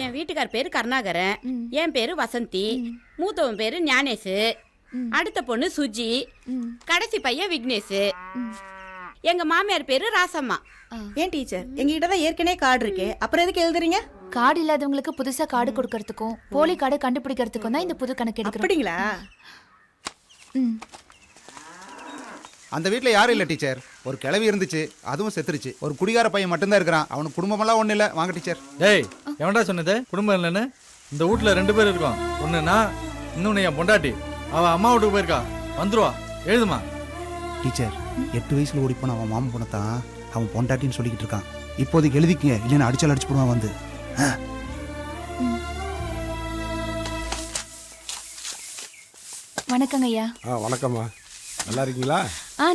என் வீட்டுக்கார் பேரு கருணாகரன், என் பேரு வசந்தி, மூத்தவன் பேரு ஞானேஷ், அடுத்த பொண்ணு சுஜி, கடைசி பையன் விக்னேஷ். எங்க மாமியார் பேரு ராசம்மா. ஏன் டீச்சர், எங்ககிட்ட தான் ஏற்கனவே கார்டு இருக்கே, அப்புறம் எதுக்கு எழுதுறீங்க? கார்டு இல்லாதவங்களுக்கு புதுசா கார்டு கொடுக்கறதுக்கும் போலி கார்டு கண்டுபிடிக்கிறதுக்கும் தான் இந்த புது கணக்கு எடுக்கிறோம். அப்படிங்களா? அந்த வீட்டில் யாரும் இல்லை டீச்சர். ஒரு கிழவி இருந்துச்சு, அதுவும் செத்துருச்சு. ஒரு குடிகார பையன் மட்டும்தான் இருக்கிறான். அவனுக்கு குடும்பமெல்லாம் ஒன்றும் இல்லை. வாங்க டீச்சர். டேய், எவன்டா சொன்னது குடும்பம் இல்லைன்னு? இந்த வீட்டில் 2 பேர் இருக்கோம். ஒன்று நான், இன்னொன்று என் பொண்டாட்டி. அவள் அம்மா வீட்டுக்கு போயிருக்கா, வந்துருவா. எழுதுமா. டீச்சர், 8 வயசுல ஓடி போன அவன் மாமன் பொண்ணத்தான் அவன் பொண்டாட்டின்னு சொல்லிக்கிட்டு இருக்கான். இப்போதைக்கு எழுதிக்கங்க, இல்லைன்னா அடிச்சு போடுவான் வந்து. வணக்கங்க ஐயா. வணக்கம்மா. நல்லா இருக்கீங்களா?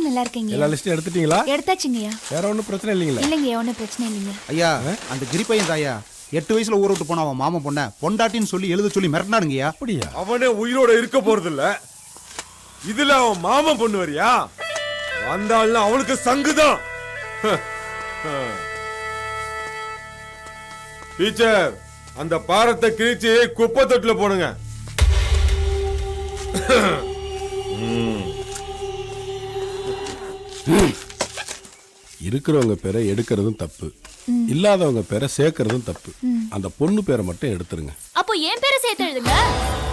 நல்லா இருக்கீங்க. எல்லா லிஸ்ட்டும் எடுத்துட்டீங்களா? எடுத்தாச்சுங்க ஐயா. வேற ஒன்றும் பிரச்சனை இல்லைங்களா? இல்லைங்க, ஒன்றும் பிரச்சனை இல்லைங்க ஐயா. அந்த கிரி பையன் தாயா 8 வயசுல ஊற விட்டு போன அவன் மாமன் பொண்ண பொண்டாட்டின்னு சொல்லி எழுத சொல்லி மிரட்டினானுங்கய்யா. அப்படியா? அவனே உயிரோட இருக்க போறது இல்ல, இதுல அவன் மாமன் பொண்ணு வரியா? வந்தாலும் அவளுக்கு சங்குதான். டீச்சர், அந்த பாரத்தை கிழிச்சு குப்பை தொட்டில போடுங்க. இருக்கிறவங்க பேரை எடுக்கிறதும் தப்பு, இல்லாதவங்க பேரை சேர்க்கறதும் தப்பு. அந்த பொண்ணு பேரை மட்டும் எடுத்துருங்க. அப்போ என் பேரை சேர்த்து எழுதுங்க.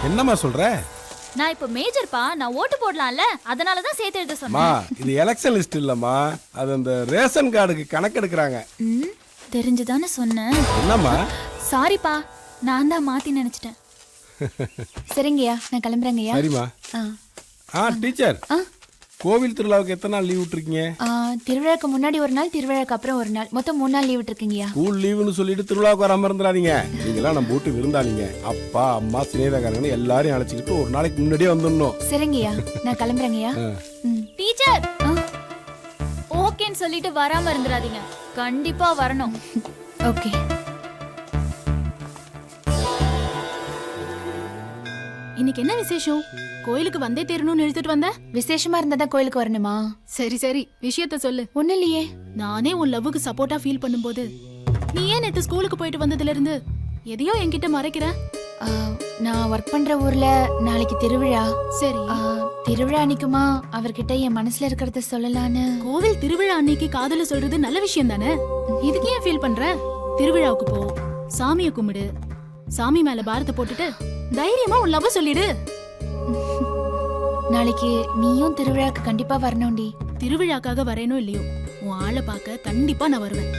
என்னம்மா சொல்ற? நான் இப்ப மேஜர்ப்பா, நான் ஓட்டு போடலாம்ல, அதனால தான் சேர்த்து எழுத மா, சொன்னேன். இது எலெக்ஷன் லிஸ்ட் இல்லம்மா, அது அந்த ரேஷன் கார்டுக்கு கணக்கெடுக்கிறாங்க. தெரிஞ்சுதானே சொன்னேன். என்னம்மா? சாரிப்பா, நான் தான் மாத்தி நினைச்சிட்டேன். சரிங்கய்யா, நான் கிளம்புறேங்கய்யா. சரிம்மா. டீச்சர், கோவில் திருவிழாவுக்கு எத்தனை நாள் லீவ் விட்டுருக்கீங்க? திருவிழாக்கு முன்னாடி ஒரு நாள், திருவிழாக்கு அப்புறம் ஒரு நாள், மொத்தம் 3 நாள் லீவ் விட்டுருக்கீங்கய்யா. ஸ்கூல் லீவுன்னு சொல்லிட்டு திருவிழாவுக்கு வராம இருந்துடாதீங்க. நீங்களாம் நம்ம வீட்டு விருந்தாளிங்க. அப்பா அம்மா சிநேகிதக்காரங்க எல்லாரையும் அழைச்சிக்கிட்டு ஒரு நாளைக்கு முன்னாடியே வந்துடணும். சரிங்கய்யா, நான் கிளம்புறேங்கய்யா. டீச்சர், ஓகேன்னு சொல்லிட்டு வராம இருந்துடாதீங்க, கண்டிப்பா வரணும். ஓகே. இன்னைக்கு என்ன விசேஷம்? கோயிலுக்கு வந்தே தேரணும்னு எழுதிட்டு வந்த? விசேஷமா இருந்தா தான் கோயிலுக்கு வரணுமா? சரி சரி, விஷயத்த சொல்லு. ஒண்ணு இல்லையே. நானே உன் லவ்வுக்கு சப்போர்ட்டா ஃபீல் பண்ணும்போது நீ ஏன் நேத்து ஸ்கூலுக்கு போயிட்டு வந்ததுல இருந்து எதையோ என்கிட்ட மறைக்கிற? நான் ஒர்க் பண்ற ஊர்ல நாளைக்கு திருவிழா. சரி, திருவிழா அன்னைக்குமா அவர்கிட்ட என் மனசுல இருக்கிறத சொல்லலான்னு. கோவில் திருவிழா அன்னைக்கு காதல சொல்றது நல்ல விஷயம் தானே. இதுக்கு ஏன் ஃபீல் பண்ற? திருவிழாவுக்கு போ, சாமியை கும்பிடு, சாமி மேல பாரத்தை போட்டுட்டு தைரியமா உன் லவ் சொல்லிடு. நாளைக்கு நீயும் திருவிழாக்கு கண்டிப்பா வரணும்டி. திருவிழாக்காக வரேனோ இல்லையோ, உன் ஆளை பார்க்க கண்டிப்பா நான் வருவேன்.